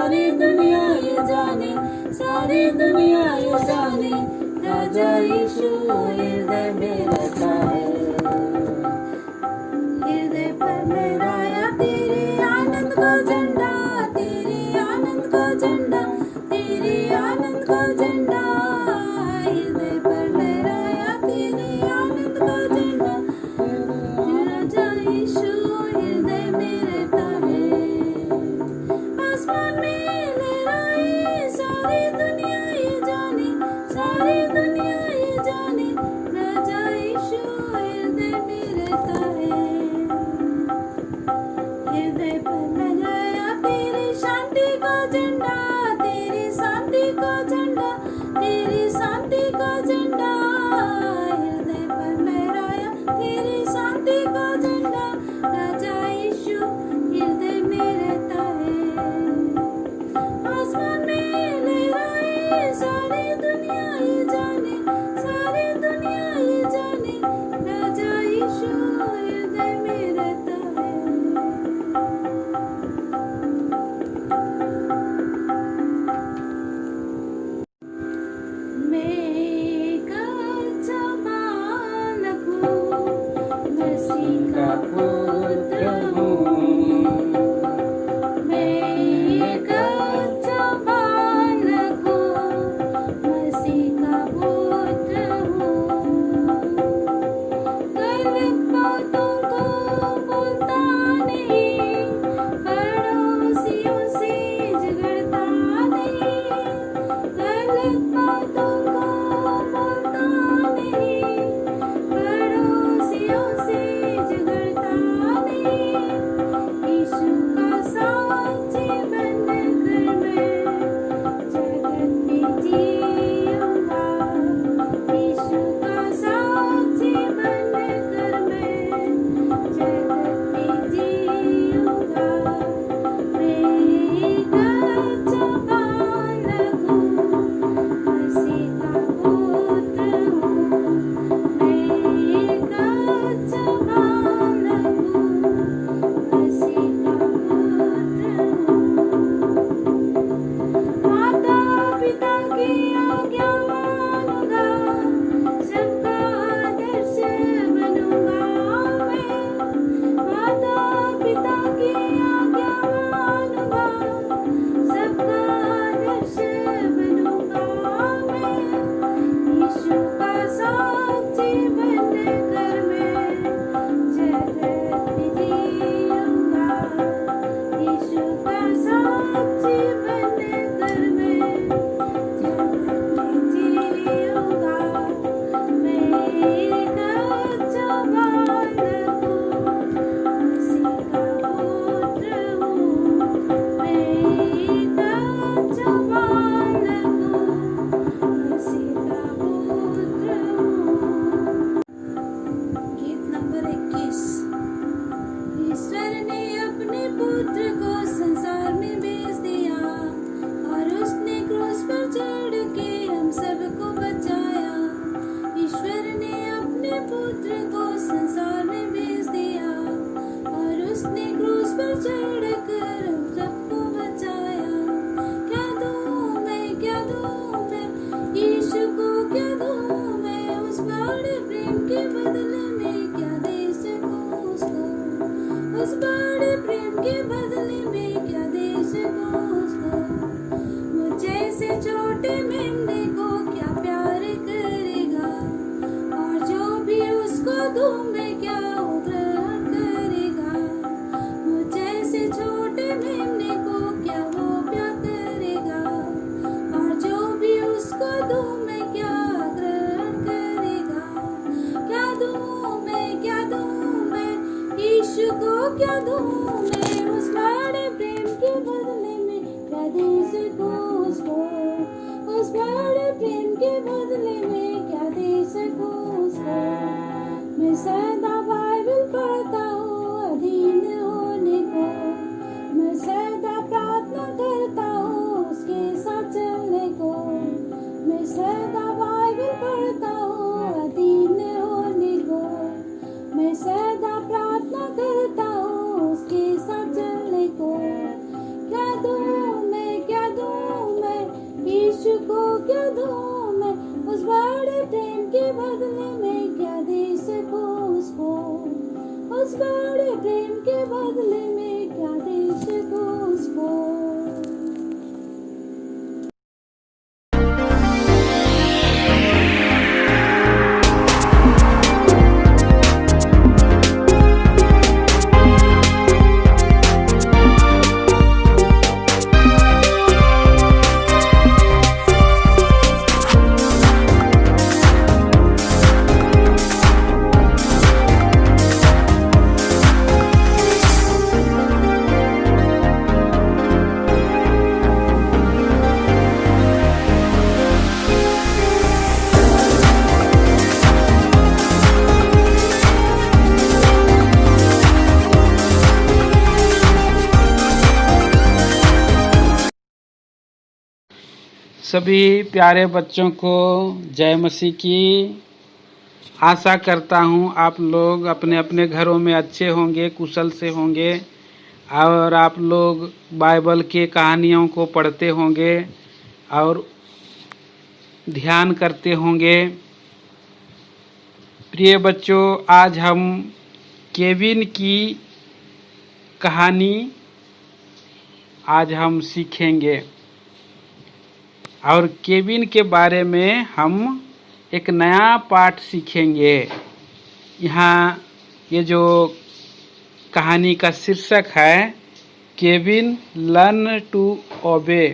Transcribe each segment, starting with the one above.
सारी दुनिया ये जाने, सारी दुनिया ये जाने, राजा यीशु हृदय में रहता है। हृदय पर लहराया तेरे आनंद को झंडा, तेरे आनंद को झंडा, तेरे आनंद को झंडा। हृदय पर लहराया तेरे आनंद को झंडा, राजा यीशु हृदय में रहता है। आसमान में लहराए सारी दुनिया ये जाने, सारी दुनिया ये जाने, राजा यीशु हृदय में रहता है। हृदय पर लगाया तेरी शांति का झंडा, तेरी शांति का झंडा, तेरी शांति का झंडा। हृदय पर लहराया तेरी शांति का झंडा, राजा यीशु हृदय में रहता है। आसमान में लहराए सारी दुनिया ये जाने, सारी दुनिया ये जाने, राजा यीशु हृदय में रहता है। मैं एक अच्छा बालक हूँ, मसीह का पुत्र हूँ। मैं एक अच्छा बालक हूँ, मसीह का पुत्र हूँ। गलत बातों को बोलता नहीं, पड़ोसियों से झगड़ता नहीं। गलत बातों को बोलता नहीं, पड़ोसियों से झगड़ता नहीं। यीशु का साक्षी बनकर मैं जगत में जीऊंगा। यीशु का साक्षी बनकर मैं जगत में जीऊंगा। मैं एक अच्छा बालक हूँ, मसीह का पुत्र हूँ। मैं एक अच्छा बालक हूँ, मसीह का पुत्र हूँ। माता पिता की आज्ञा मानूंगा, सबका आदर्श बनूंगा मैं। माता पिता की आज्ञा मानूंगा, सबका आदर्श बनूंगा मैं। यीशु का साक्षी बनकर मैं जगत में जीऊंगा। यीशु का साक्षी बनकर मैं जगत में जीऊंगा। मैं एक अच्छा बालक हूँ, मसीह का पुत्र हूँ। मैं एक अच्छा बालक हूँ, मसीह का पुत्र हूँ। गीत नंबर 21। ईश्वर ने अपने पुत्र को संसार में भेज दिया, और उसने क्रूस पर चढ़ के हम सबको बचाया। ईश्वर ने अपने पुत्र को संसार में भेज दिया, और उसने क्रूस पर चढ़ कर हम सबको बचाया। क्या दूँ मैं, क्या दूँ मैं, यीशु को क्या दूँ मैं, उस बड़े प्रेम के बदले में क्या दे सकूँ उसको। उस बड़े प्रेम के बदले में क्या दे सकूँ उसको। मुझे से छोटे मेमने को क्या प्यार करेगा, और जो भी उसको दूँ मैं क्या वो ग्रहण करेगा। मुझे से छोटे मेमने को क्या वो प्यार करेगा, और जो भी उसको दूँ मैं क्या ग्रहण करेगा। क्या दूँ मैं, क्या दूँ मैं, यीशु को क्या दूँ मैं, उस बड़े प्रेम के बदले में क्या दे सकूँ उसको। उस बड़े प्रेम के बदले में क्या दे सकूँ उसको। मैं सदा बाइबल पढ़ता हूँ अधीन होने को, मैं सदा प्रार्थना करता हूँ उसके साथ चलने को। मैं सदा बाइबल पढ़ता हूँ अधीन होने को, मैं सदा प्रार्थना करता हूँ उसके साथ चलने को। क्या दूँ मैं, सभी प्यारे बच्चों को जय मसीह की। आशा करता हूँ आप लोग अपने अपने घरों में अच्छे होंगे, कुशल से होंगे और आप लोग बाइबल के कहानियों को पढ़ते होंगे और ध्यान करते होंगे। प्रिय बच्चों, आज हम केविन की कहानी आज हम सीखेंगे और केविन के बारे में हम एक नया पाठ सीखेंगे। यहाँ ये जो कहानी का शीर्षक है Kevin learn to obey.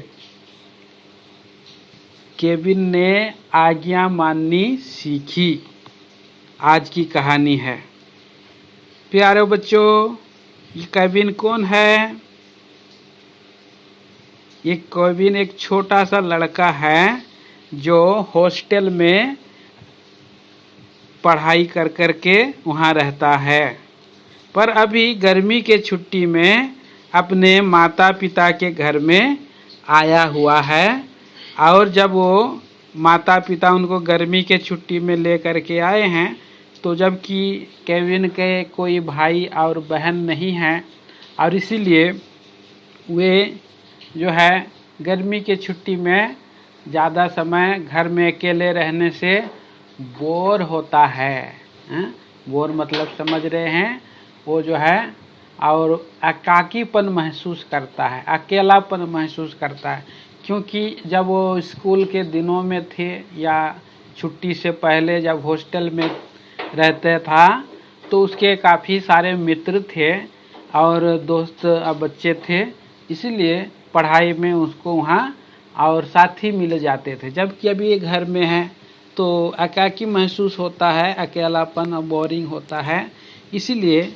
Kevin ने आज्ञा माननी सीखी, आज की कहानी है। प्यारे बच्चों, ये केविन कौन है? ये केविन एक छोटा सा लड़का है जो हॉस्टल में पढ़ाई कर के वहाँ रहता है, पर अभी गर्मी के छुट्टी में अपने माता पिता के घर में आया हुआ है। और जब वो माता पिता उनको गर्मी के छुट्टी में ले करके आए हैं, तो जबकि केविन के कोई भाई और बहन नहीं हैं और इसीलिए वे जो है गर्मी के छुट्टी में ज़्यादा समय घर में अकेले रहने से बोर होता है। बोर मतलब समझ रहे हैं, वो जो है और एकाकीपन महसूस करता है, अकेलापन महसूस करता है। क्योंकि जब वो स्कूल के दिनों में थे या छुट्टी से पहले जब हॉस्टल में रहते था तो उसके काफ़ी सारे मित्र थे और दोस्त बच्चे थे, इसीलिए पढ़ाई में उसको वहाँ और साथी मिल जाते थे। जबकि अभी ये घर में है तो एकाकी महसूस होता है, अकेलापन और बोरिंग होता है। इसीलिए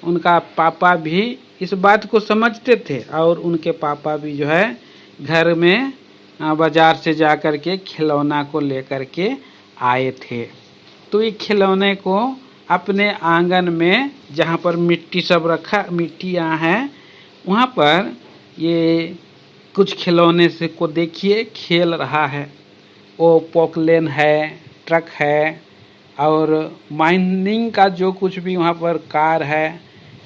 उनका पापा भी इस बात को समझते थे और उनके पापा भी जो है घर में बाजार से जा कर के खिलौना को लेकर के आए थे। तो ये खिलौने को अपने आंगन में जहाँ पर मिट्टी सब रखा, मिट्टियाँ हैं, वहाँ पर ये कुछ खिलौने से को देखिए खेल रहा है। वो पोकलेन है, ट्रक है और माइनिंग का जो कुछ भी वहाँ पर कार है,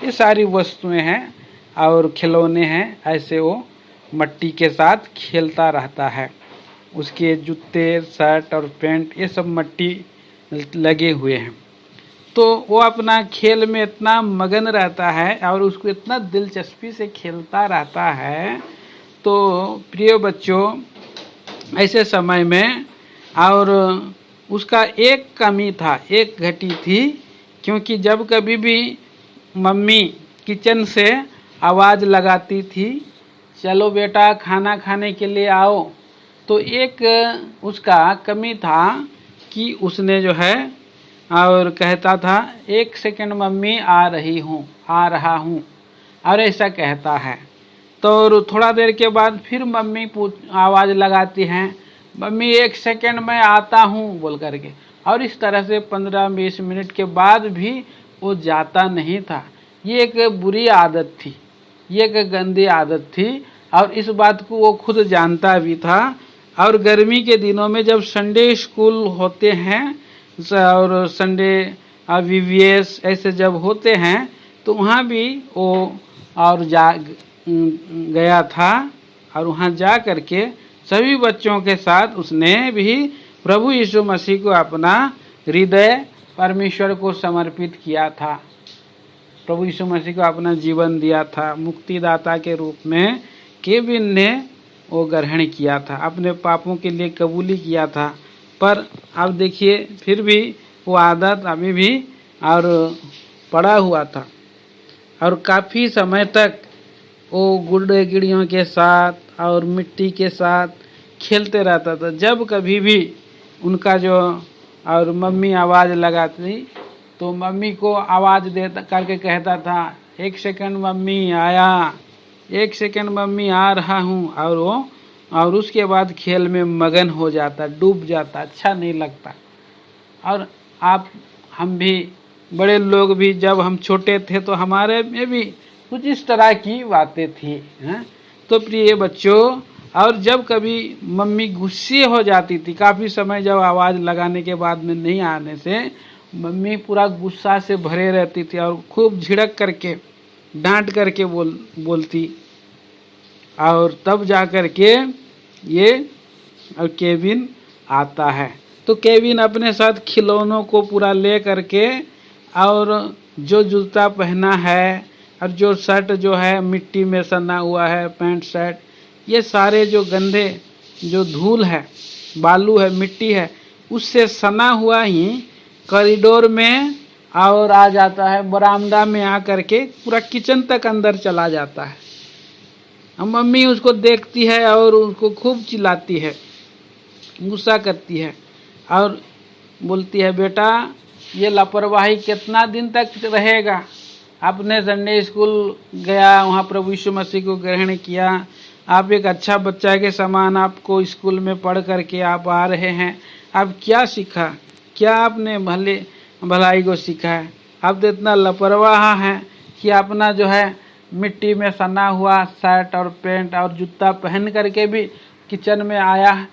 ये सारी वस्तुएं हैं और खिलौने हैं। ऐसे वो मट्टी के साथ खेलता रहता है। उसके जूते, शर्ट और पैंट ये सब मट्टी लगे हुए हैं। तो वो अपना खेल में इतना मगन रहता है और उसको इतना दिलचस्पी से खेलता रहता है। तो प्रिय बच्चों, ऐसे समय में और उसका एक कमी था, एक घटी थी, क्योंकि जब कभी भी मम्मी किचन से आवाज़ लगाती थी, चलो बेटा खाना खाने के लिए आओ, तो एक उसका कमी था कि उसने जो है और कहता था 1 सेकंड मम्मी आ रही हूँ, आ रहा हूँ, और ऐसा कहता है। तो थोड़ा देर के बाद फिर मम्मी आवाज़ लगाती हैं, मम्मी 1 सेकंड में आता हूँ बोल करके, और इस तरह से 15-20 मिनट के बाद भी वो जाता नहीं था। ये एक बुरी आदत थी, ये एक गंदी आदत थी और इस बात को वो खुद जानता भी था। और गर्मी के दिनों में जब संडे स्कूल होते हैं और संडे VVS ऐसे जब होते हैं, तो वहाँ भी वो और गया था और वहाँ जा करके सभी बच्चों के साथ उसने भी प्रभु यीशु मसीह को अपना हृदय परमेश्वर को समर्पित किया था। प्रभु यीशु मसीह को अपना जीवन दिया था, मुक्तिदाता के रूप में केविन ने वो ग्रहण किया था, अपने पापों के लिए कबूली किया था। पर अब देखिए फिर भी वो आदत अभी भी और पड़ा हुआ था और काफ़ी समय तक वो गुड्डे गिड़ियों के साथ और मिट्टी के साथ खेलते रहता था। जब कभी भी उनका जो और मम्मी आवाज़ लगाती तो मम्मी को आवाज़ दे करके कहता था 1 सेकंड मम्मी आया, 1 सेकंड मम्मी आ रहा हूँ, और वो और उसके बाद खेल में मगन हो जाता, डूब जाता, अच्छा नहीं लगता। और हम भी बड़े लोग भी जब हम छोटे थे तो हमारे में भी कुछ इस तरह की बातें थी। तो प्रिय बच्चों, और जब कभी मम्मी गुस्से हो जाती थी, काफ़ी समय जब आवाज़ लगाने के बाद में नहीं आने से मम्मी पूरा गुस्सा से भरे रहती थी और खूब झिड़क करके डांट करके बोलती। और तब जा कर के ये और केविन आता है। तो केविन अपने साथ खिलौनों को पूरा ले करके और जो जूता पहना है और जो शर्ट जो है मिट्टी में सना हुआ है, पैंट शर्ट, ये सारे जो गंदे जो धूल है, बालू है, मिट्टी है, उससे सना हुआ ही कॉरिडोर में और आ जाता है, बरामदा में आ करके पूरा किचन तक अंदर चला जाता है। मम्मी उसको देखती है और उसको खूब चिल्लाती है, गुस्सा करती है और बोलती है, बेटा ये लापरवाही कितना दिन तक रहेगा? आपने संडे स्कूल गया, वहाँ प्रभु यीशु मसीह को ग्रहण किया, आप एक अच्छा बच्चा के समान आपको स्कूल में पढ़ करके आप आ रहे हैं, आप क्या सीखा? क्या आपने भलाई को सीखा है? आप तो इतना लापरवाह हैं कि अपना जो है मिट्टी में सना हुआ शर्ट और पैंट और जूता पहन करके भी किचन में आया है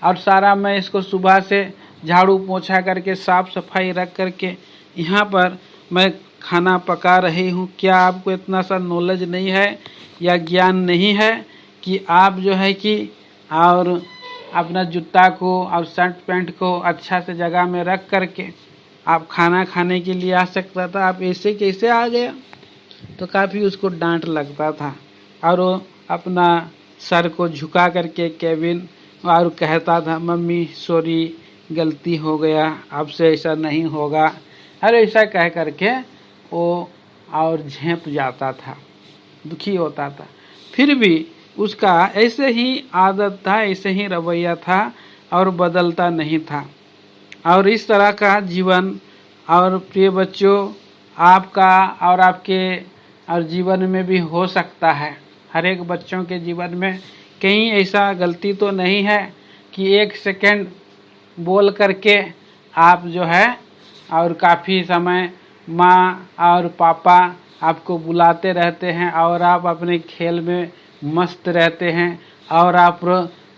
और सारा मैं इसको सुबह से झाड़ू पोछा करके साफ सफाई रख करके यहाँ पर मैं खाना पका रही हूँ। क्या आपको इतना सा नॉलेज नहीं है या ज्ञान नहीं है कि आप जो है कि और अपना जूता को और शर्ट पैंट को अच्छा से जगह में रख करके आप खाना खाने के लिए आ सकता था, आप ऐसे कैसे आ गया? तो काफ़ी उसको डांट लगता था और वो अपना सर को झुका करके केविन और कहता था, मम्मी सॉरी, गलती हो गया, अब से ऐसा नहीं होगा, अरे ऐसा कह करके वो और झेंप जाता था, दुखी होता था। फिर भी उसका ऐसे ही आदत था, ऐसे ही रवैया था और बदलता नहीं था। और इस तरह का जीवन और प्रिय बच्चों आपका और आपके और जीवन में भी हो सकता है। हर एक बच्चों के जीवन में कहीं ऐसा गलती तो नहीं है कि एक सेकंड बोल करके आप जो है और काफ़ी समय माँ और पापा आपको बुलाते रहते हैं और आप अपने खेल में मस्त रहते हैं और आप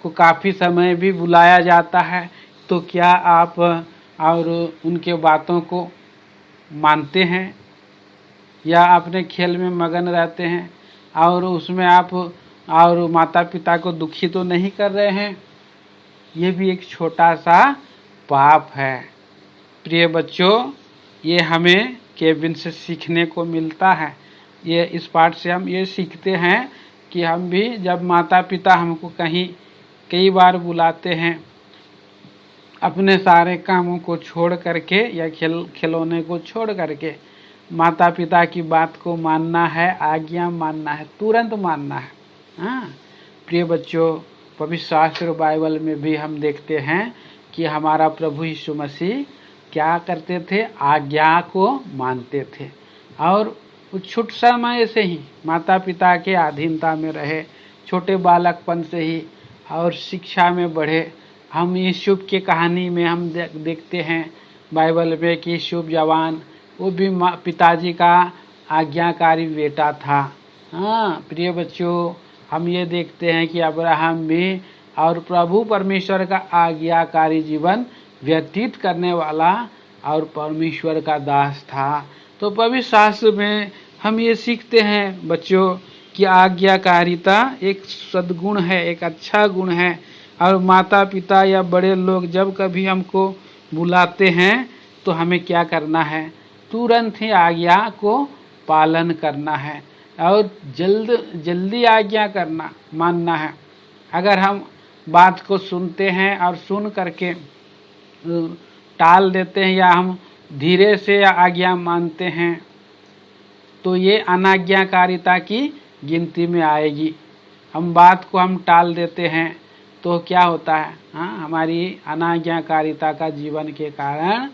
को काफ़ी समय भी बुलाया जाता है, तो क्या आप और उनके बातों को मानते हैं या अपने खेल में मगन रहते हैं और उसमें आप और माता पिता को दुखी तो नहीं कर रहे हैं? ये भी एक छोटा सा पाप है। प्रिय बच्चों, ये हमें केविन से सीखने को मिलता है। ये इस पाठ से हम ये सीखते हैं कि हम भी जब माता पिता हमको कहीं कई बार बुलाते हैं, अपने सारे कामों को छोड़ करके या खिलौने को छोड़ करके माता पिता की बात को मानना है, आज्ञा मानना है, तुरंत मानना है। हाँ प्रिय बच्चों, पवित्र शास्त्र बाइबल में भी हम देखते हैं कि हमारा प्रभु यीशु मसीह क्या करते थे? आज्ञा को मानते थे और छुट समय से ही माता पिता के अधीनता में रहे, छोटे बालकपन से ही और शिक्षा में बढ़े। हम यूसुफ की कहानी में हम देखते हैं बाइबल में कि यूसुफ जवान, वो भी पिताजी का आज्ञाकारी बेटा था। हाँ प्रिय बच्चों, हम ये देखते हैं कि अब्राहम भी और प्रभु परमेश्वर का आज्ञाकारी जीवन व्यतीत करने वाला और परमेश्वर का दास था। तो पवित्र शास्त्र में हम ये सीखते हैं बच्चों कि आज्ञाकारिता एक सद्गुण है, एक अच्छा गुण है। और माता पिता या बड़े लोग जब कभी हमको बुलाते हैं तो हमें क्या करना है? तुरंत ही आज्ञा को पालन करना है और जल्दी आज्ञा मानना है। अगर हम बात को सुनते हैं और सुन करके टाल देते हैं या हम धीरे से आज्ञा मानते हैं तो ये अनाज्ञाकारिता की गिनती में आएगी। हम बात को हम टाल देते हैं तो क्या होता है? हाँ, हमारी अनाज्ञाकारिता का जीवन के कारण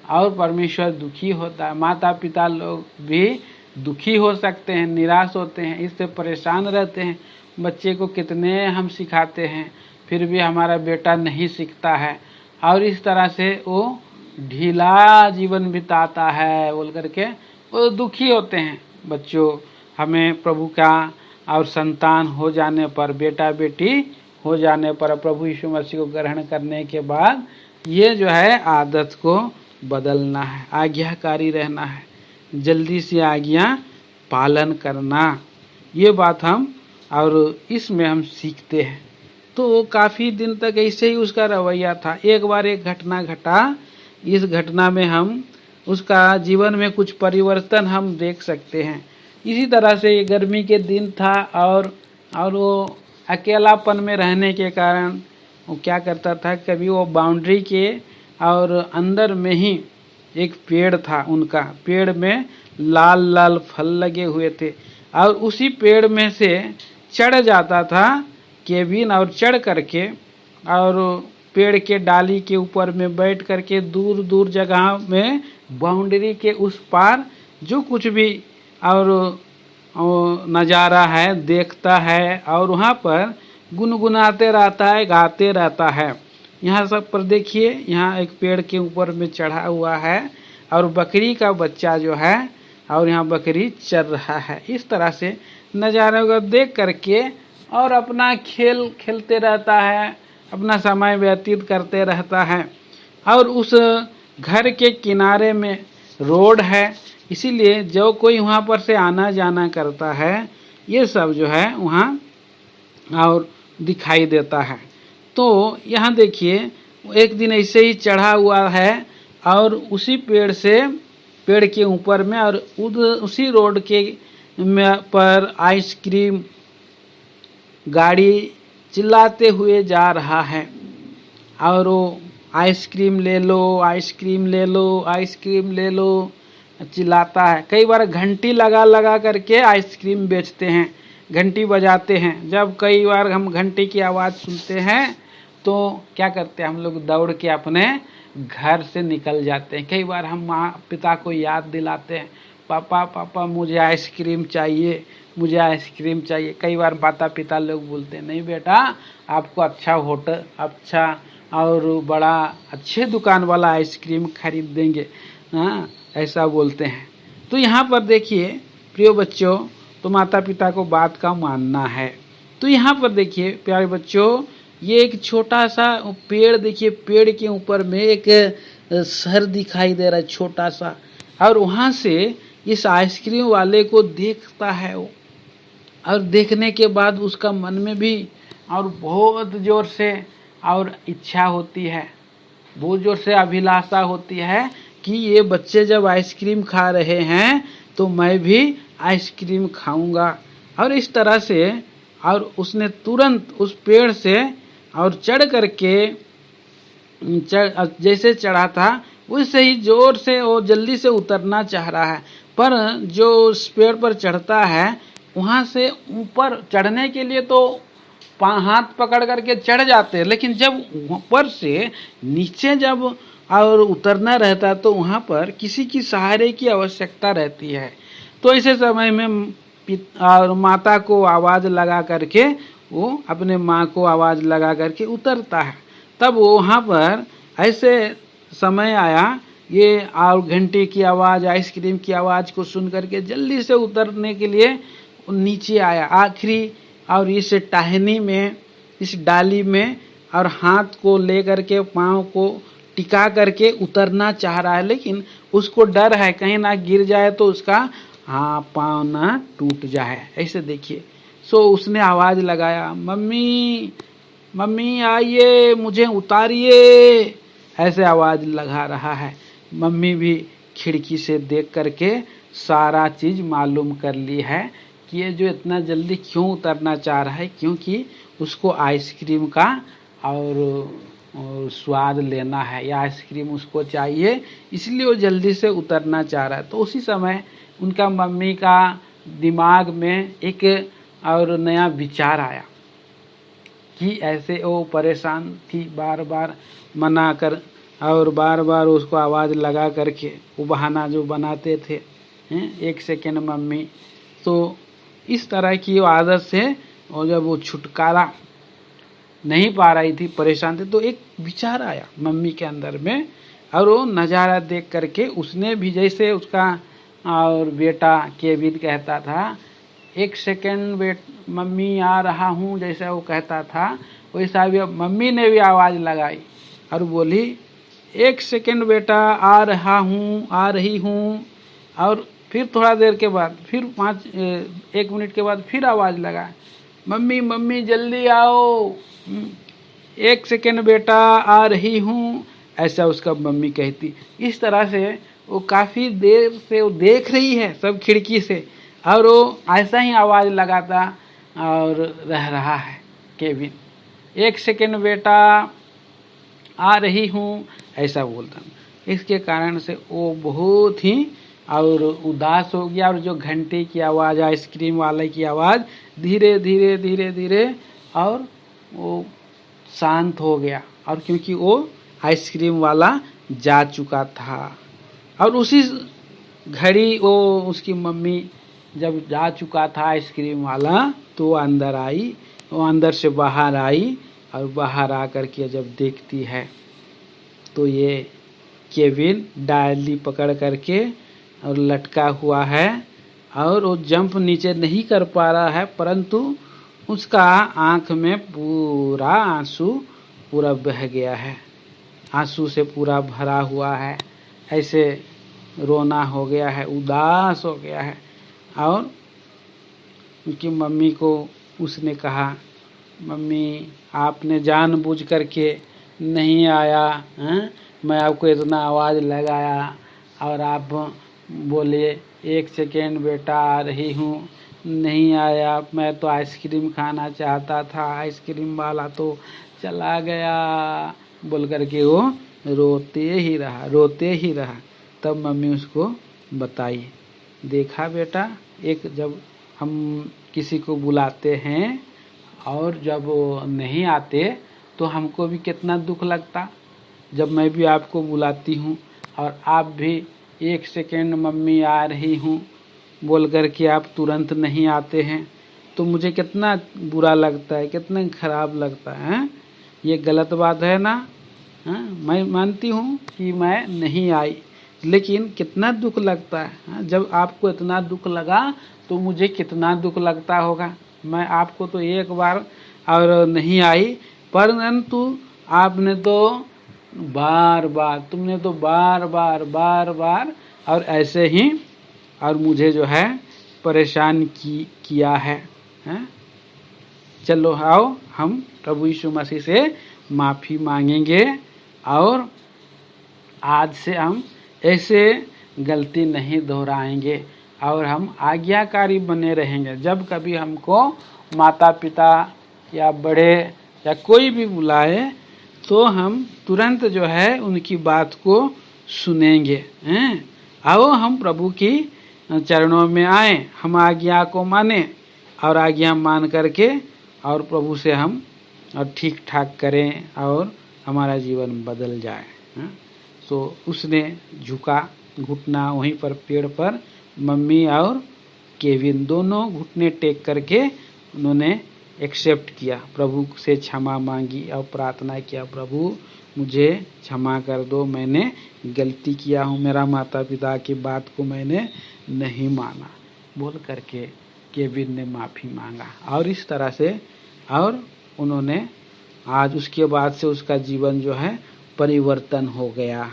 और परमेश्वर दुखी होता है। माता पिता लोग भी दुखी हो सकते हैं, निराश होते हैं, इससे परेशान रहते हैं। बच्चे को कितने हम सिखाते हैं फिर भी हमारा बेटा नहीं सीखता है और इस तरह से वो ढीला जीवन बिताता है बोल करके वो दुखी होते हैं। बच्चों, हमें प्रभु का और संतान हो जाने पर, बेटा बेटी हो जाने पर, प्रभु यीशु मसीह को ग्रहण करने के बाद ये जो है आदत को बदलना है, आज्ञाकारी रहना है, जल्दी से आज्ञा पालन करना, ये बात हम और इसमें हम सीखते हैं। तो काफ़ी दिन तक ऐसे ही उसका रवैया था। एक बार एक घटना घटा, इस घटना में हम उसका जीवन में कुछ परिवर्तन हम देख सकते हैं। इसी तरह से ये गर्मी के दिन था और वो अकेलापन में रहने के कारण वो क्या करता था, कभी वो बाउंड्री के और अंदर में ही एक पेड़ था, उनका पेड़ में लाल लाल फल लगे हुए थे और उसी पेड़ में से चढ़ जाता था केविन, और चढ़ करके और पेड़ के डाली के ऊपर में बैठ करके दूर दूर जगह में बाउंड्री के उस पार जो कुछ भी और नज़ारा है देखता है और वहाँ पर गुनगुनाते रहता है, गाते रहता है। यहाँ सब पर देखिए, यहाँ एक पेड़ के ऊपर में चढ़ा हुआ है और बकरी का बच्चा जो है और यहाँ बकरी चर रहा है। इस तरह से नज़ारे को देख करके और अपना खेल खेलते रहता है, अपना समय व्यतीत करते रहता है। और उस घर के किनारे में रोड है, इसीलिए जो कोई वहाँ पर से आना जाना करता है ये सब जो है वहाँ और दिखाई देता है। तो यहाँ देखिए, एक दिन ऐसे ही चढ़ा हुआ है और उसी पेड़ के ऊपर में और उसी रोड के पर आइसक्रीम गाड़ी चिल्लाते हुए जा रहा है और वो आइसक्रीम ले लो, आइसक्रीम ले लो, आइसक्रीम ले लो चिल्लाता है। कई बार घंटी लगा लगा करके आइसक्रीम बेचते हैं, घंटी बजाते हैं। जब कई बार हम घंटी की आवाज़ सुनते हैं तो क्या करते हैं, हम लोग दौड़ के अपने घर से निकल जाते हैं। कई बार हम माँ पिता को याद दिलाते हैं, पापा पापा मुझे आइसक्रीम चाहिए, मुझे आइसक्रीम चाहिए। कई बार माता पिता लोग बोलते हैं, नहीं बेटा आपको अच्छा होटल, अच्छा और बड़ा अच्छे दुकान वाला आइसक्रीम खरीद देंगे, हाँ ऐसा बोलते हैं। तो यहाँ पर देखिए प्रिय बच्चों, तो माता पिता को बात का मानना है। तो यहाँ पर देखिए प्यारे बच्चों, ये एक छोटा सा पेड़ देखिए, पेड़ के ऊपर में एक सर दिखाई दे रहा है छोटा सा, और वहाँ से इस आइसक्रीम वाले को देखता है वो, और देखने के बाद उसका मन में भी और बहुत ज़ोर से और इच्छा होती है, बहुत ज़ोर से अभिलाषा होती है कि ये बच्चे जब आइसक्रीम खा रहे हैं तो मैं भी आइसक्रीम खाऊंगा। और इस तरह से और उसने तुरंत उस पेड़ से और चढ़ करके जैसे चढ़ा था वैसे ही जोर से वो जल्दी से उतरना चाह रहा है, पर जो उस पेड़ पर चढ़ता है वहाँ से ऊपर चढ़ने के लिए तो हाथ पकड़ करके चढ़ जाते हैं, लेकिन जब ऊपर से नीचे जब और उतरना रहता तो वहाँ पर किसी की सहारे की आवश्यकता रहती है। तो ऐसे समय में और माता को आवाज़ लगा करके वो अपने माँ को आवाज़ लगा करके उतरता है। तब वो वहाँ पर ऐसे समय आया, ये और घंटे की आवाज़, आइसक्रीम की आवाज़ को सुन करके जल्दी से उतरने के लिए नीचे आया आखिरी, और इस टहनी में, इस डाली में और हाथ को ले करके पाँव को टिका करके उतरना चाह रहा है, लेकिन उसको डर है कहीं ना गिर जाए तो उसका पाँव ना टूट जाए। ऐसे देखिए, सो उसने आवाज़ लगाया, मम्मी मम्मी आइए मुझे उतारिए, ऐसे आवाज़ लगा रहा है। मम्मी भी खिड़की से देख करके सारा चीज़ मालूम कर ली है कि ये जो इतना जल्दी क्यों उतरना चाह रहा है, क्योंकि उसको आइसक्रीम का और स्वाद लेना है, या आइसक्रीम उसको चाहिए, इसलिए वो जल्दी से उतरना चाह रहा है। तो उसी समय उनका मम्मी का दिमाग में एक और नया विचार आया कि ऐसे वो परेशान थी, बार बार मना कर और बार बार उसको आवाज़ लगा करके वो बहाना जो बनाते थे, एक सेकेंड मम्मी, तो इस तरह की आदत से और जब वो छुटकारा नहीं पा रही थी, परेशान थी, तो एक विचार आया मम्मी के अंदर में, और वो नज़ारा देख करके उसने भी, जैसे उसका और बेटा केविन कहता था, एक सेकेंड वेट मम्मी आ रहा हूँ, जैसे वो कहता था, वैसा भी अब मम्मी ने भी आवाज़ लगाई और बोली, 1 सेकंड बेटा, आ रहा हूँ, आ रही हूँ। और फिर थोड़ा देर के बाद फिर 1 मिनट के बाद फिर आवाज़ लगा, मम्मी मम्मी जल्दी आओ, 1 सेकंड बेटा, आ रही हूँ। ऐसा उसका मम्मी कहती। इस तरह से वो काफ़ी देर से वो देख रही है सब खिड़की से, और वो ऐसा ही आवाज़ लगाता और रह रहा है केविन, 1 सेकंड बेटा, आ रही हूँ, ऐसा बोलता। इसके कारण से वो बहुत ही और उदास हो गया, और जो घंटे की आवाज़, आइसक्रीम वाले की आवाज़ धीरे धीरे धीरे धीरे और वो शांत हो गया। और क्योंकि वो आइसक्रीम वाला जा चुका था, और उसी घड़ी वो उसकी मम्मी जब जा चुका था आइसक्रीम वाला, तो अंदर आई, वो अंदर से बाहर आई, और बाहर आकर के जब देखती है तो ये केविन डाली पकड़ करके और लटका हुआ है, और वो जंप नीचे नहीं कर पा रहा है, परंतु उसका आँख में पूरा आंसू पूरा बह गया है, आंसू से पूरा भरा हुआ है, ऐसे रोना हो गया है, उदास हो गया है। और उनकी मम्मी को उसने कहा, मम्मी आपने जानबूझ करके नहीं आया, हैं? मैं आपको इतना आवाज़ लगाया और आप बोले 1 सेकेंड बेटा, आ रही हूँ, नहीं आया। मैं तो आइसक्रीम खाना चाहता था, आइसक्रीम वाला तो चला गया, बोल करके वो रोते ही रहा। तब मम्मी उसको बताई, देखा बेटा, एक जब हम किसी को बुलाते हैं और जब वो नहीं आते तो हमको भी कितना दुख लगता। जब मैं भी आपको बुलाती हूँ और आप भी 1 सेकेंड मम्मी आ रही हूँ बोल कर के आप तुरंत नहीं आते हैं, तो मुझे कितना बुरा लगता है, कितना खराब लगता है। ये गलत बात है ना। मैं मानती हूँ कि मैं नहीं आई, लेकिन कितना दुख लगता है। जब आपको इतना दुख लगा तो मुझे कितना दुख लगता होगा। मैं आपको तो एक बार और नहीं आई, परंतु आपने तो बार बार और ऐसे ही और मुझे जो है परेशान किया है। चलो आओ हम प्रभु यीशु मसीह से माफ़ी मांगेंगे, और आज से हम ऐसे गलती नहीं दोहराएंगे, और हम आज्ञाकारी बने रहेंगे। जब कभी हमको माता पिता या बड़े या कोई भी बुलाए तो हम तुरंत जो है उनकी बात को सुनेंगे। आओ हम प्रभु की चरणों में आए, हम आज्ञा को माने, और आज्ञा मान करके और प्रभु से हम और ठीक ठाक करें और हमारा जीवन बदल जाए। तो उसने झुका घुटना वहीं पर पेड़ पर, मम्मी और केविन दोनों घुटने टेक करके उन्होंने एक्सेप्ट किया, प्रभु से क्षमा मांगी और प्रार्थना किया, प्रभु मुझे क्षमा कर दो, मैंने गलती किया हूँ, मेरा माता पिता की बात को मैंने नहीं माना, बोल करके केविन ने माफ़ी मांगा। और इस तरह से और उन्होंने आज उसके बाद से उसका जीवन जो है परिवर्तन हो गया।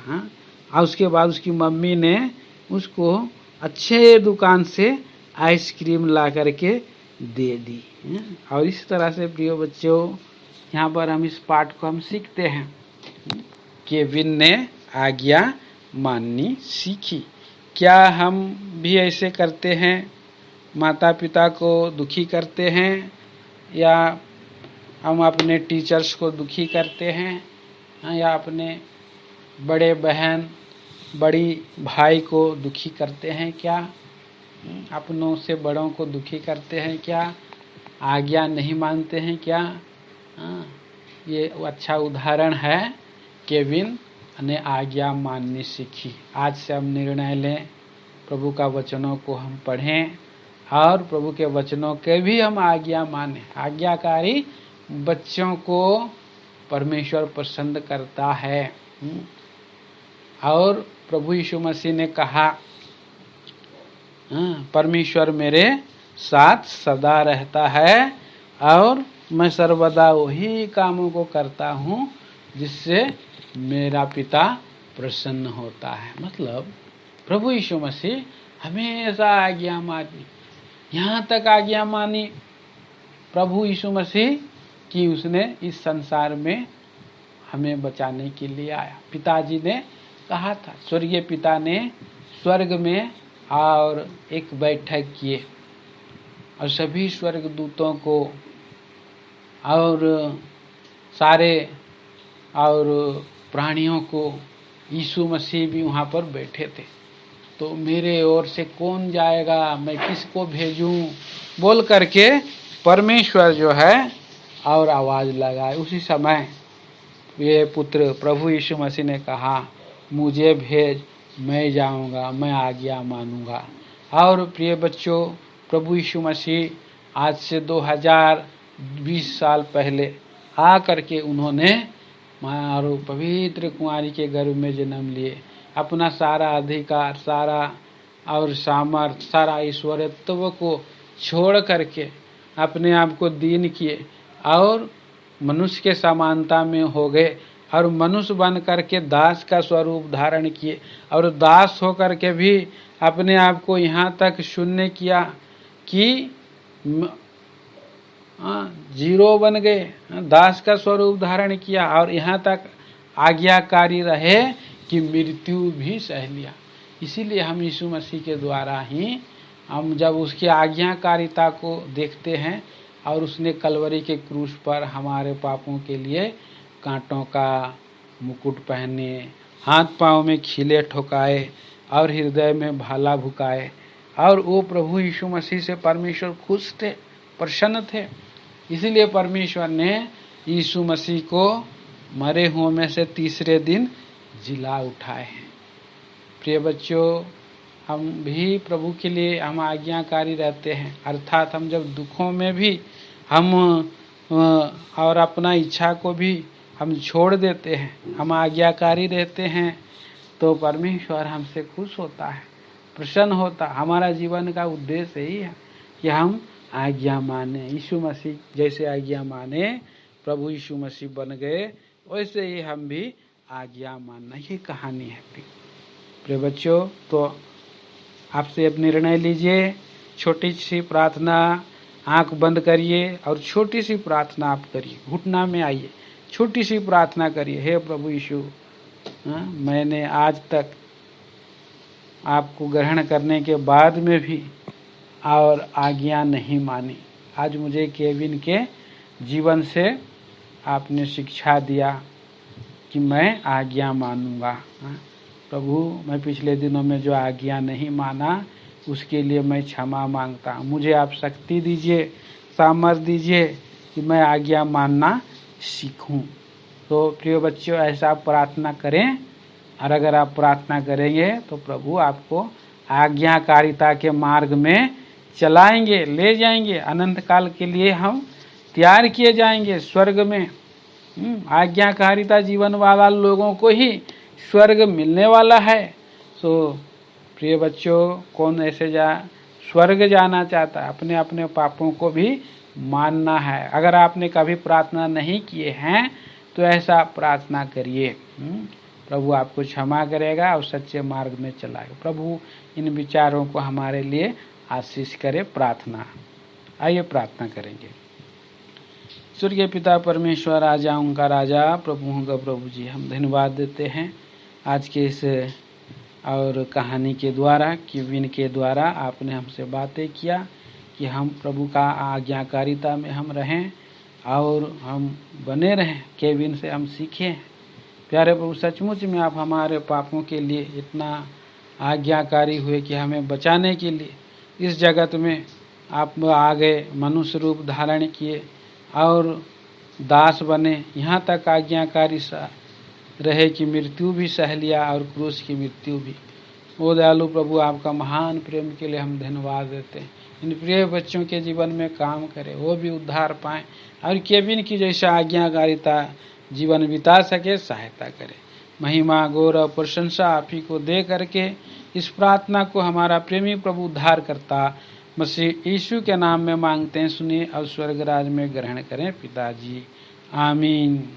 और उसके बाद उसकी मम्मी ने उसको अच्छे दुकान से आइसक्रीम ला करके दे दी। और इस तरह से प्रिय बच्चों, यहाँ पर हम इस पाठ को हम सीखते हैं, केविन ने आज्ञा माननी सीखी। क्या हम भी ऐसे करते हैं, माता पिता को दुखी करते हैं, या हम अपने टीचर्स को दुखी करते हैं, या अपने बड़े बहन बड़ी भाई को दुखी करते हैं क्या? अपनों से बड़ों को दुखी करते हैं क्या? आज्ञा नहीं मानते हैं क्या? ये अच्छा उदाहरण है, केविन ने आज्ञा माननी सीखी। आज से हम निर्णय लें, प्रभु का वचनों को हम पढ़ें और प्रभु के वचनों के भी हम आज्ञा माने। आज्ञाकारी बच्चों को परमेश्वर पसंद करता है। और प्रभु यीशु मसीह ने कहा, परमेश्वर मेरे साथ सदा रहता है और मैं सर्वदा वही कामों को करता हूँ जिससे मेरा पिता प्रसन्न होता है। मतलब प्रभु यीशु मसीह हमेशा आज्ञा मानी, यहाँ तक आज्ञा मानी प्रभु यीशु मसीह कि उसने इस संसार में हमें बचाने के लिए आया। पिताजी ने कहा था, स्वर्गीय पिता ने स्वर्ग में और एक बैठक किए और सभी स्वर्ग दूतों को और सारे और प्राणियों को, यीशु मसीह भी वहाँ पर बैठे थे। तो मेरे ओर से कौन जाएगा, मैं किसको भेजूं बोल करके परमेश्वर जो है और आवाज़ लगाए। उसी समय ये पुत्र प्रभु यीशु मसीह ने कहा, मुझे भेज, मैं जाऊंगा, मैं आज्ञा मानूंगा। और प्रिय बच्चों, प्रभु यीशु मसीह आज से 2020 साल पहले आ करके उन्होंने और पवित्र कुंवारी के गर्भ में जन्म लिए। अपना सारा अधिकार, सारा और सामर्थ्य, सारा ईश्वरत्व को छोड़ करके अपने आप को दीन किए और मनुष्य के समानता में हो गए और मनुष्य बन करके दास का स्वरूप धारण किए और दास हो करके भी अपने आप को यहाँ तक शून्य किया कि जीरो बन गए, दास का स्वरूप धारण किया और यहाँ तक आज्ञाकारी रहे कि मृत्यु भी सह लिया। इसीलिए हम यीशु मसीह के द्वारा ही हम जब उसकी आज्ञाकारिता को देखते हैं और उसने कलवरी के क्रूस पर हमारे पापों के लिए कांटों का मुकुट पहने, हाथ पांव में खीले ठोकाए और हृदय में भाला भुकाए, और वो प्रभु यीशु मसीह से परमेश्वर खुश थे, प्रसन्न थे। इसीलिए परमेश्वर ने यीशु मसीह को मरे हुओं में से तीसरे दिन जिला उठाए हैं। प्रिय बच्चों, हम भी प्रभु के लिए हम आज्ञाकारी रहते हैं, अर्थात हम जब दुखों में भी हम और अपना इच्छा को भी हम छोड़ देते हैं, हम आज्ञाकारी रहते हैं, तो परमेश्वर हमसे खुश होता है, प्रसन्न होता। हमारा जीवन का उद्देश्य यही है कि हम आज्ञा माने। यीशु मसीह जैसे आज्ञा माने, प्रभु यीशु मसीह बन गए, वैसे ही हम भी आज्ञा मानना, ये कहानी है। प्रिय बच्चों, तो आपसे अब निर्णय लीजिए, छोटी सी प्रार्थना, आंख बंद करिए और छोटी सी प्रार्थना आप करिए, घुटना में आइए, छोटी सी प्रार्थना करिए। हे प्रभु यीशु, मैंने आज तक आपको ग्रहण करने के बाद में भी और आज्ञा नहीं मानी। आज मुझे केविन के जीवन से आपने शिक्षा दिया कि मैं आज्ञा मानूंगा। प्रभु, मैं पिछले दिनों में जो आज्ञा नहीं माना उसके लिए मैं क्षमा मांगता हूँ। मुझे आप शक्ति दीजिए, सामर्थ्य दीजिए कि मैं आज्ञा मानना सीखूं। तो प्रिय बच्चों, ऐसा आप प्रार्थना करें, और अगर आप प्रार्थना करेंगे तो प्रभु आपको आज्ञाकारिता के मार्ग में चलाएंगे, ले जाएंगे। अनंत काल के लिए हम तैयार किए जाएंगे स्वर्ग में। आज्ञाकारिता जीवन वाला लोगों को ही स्वर्ग मिलने वाला है। तो प्रिय बच्चों, कौन ऐसे स्वर्ग जाना चाहता है? अपने अपने पापों को भी मानना है। अगर आपने कभी प्रार्थना नहीं किए हैं तो ऐसा प्रार्थना करिए, प्रभु आपको क्षमा करेगा और सच्चे मार्ग में चलाएगा। प्रभु इन विचारों को हमारे लिए आशीष करे। प्रार्थना, आइए प्रार्थना करेंगे। स्वर्गीय पिता परमेश्वर, राजाओं का राजा, प्रभुओं का प्रभु जी, हम धन्यवाद देते हैं आज के इस और कहानी के द्वारा, केविन के द्वारा आपने हमसे बातें किया कि हम प्रभु का आज्ञाकारिता में हम रहें और हम बने रहें। केविन से हम सीखें। प्यारे प्रभु, सचमुच में आप हमारे पापों के लिए इतना आज्ञाकारी हुए कि हमें बचाने के लिए इस जगत में आप आ गए, मनुष्य रूप धारण किए और दास बने, यहाँ तक आज्ञाकारी सा रहे कि मृत्यु भी सह लिया और क्रूस की मृत्यु भी। ओ दयालु प्रभु, आपका महान प्रेम के लिए हम धन्यवाद देते हैं। इन प्रिय बच्चों के जीवन में काम करें, वो भी उद्धार पाएं और केविन की जैसा आज्ञाकारिता जीवन बिता सके, सहायता करे। महिमा, गौरव, प्रशंसा आप ही को दे करके इस प्रार्थना को हमारा प्रेमी प्रभु उद्धार करता मसीह यीशु के नाम में मांगते हैं, सुनिए और स्वर्ग राज में ग्रहण करें पिताजी। आमीन।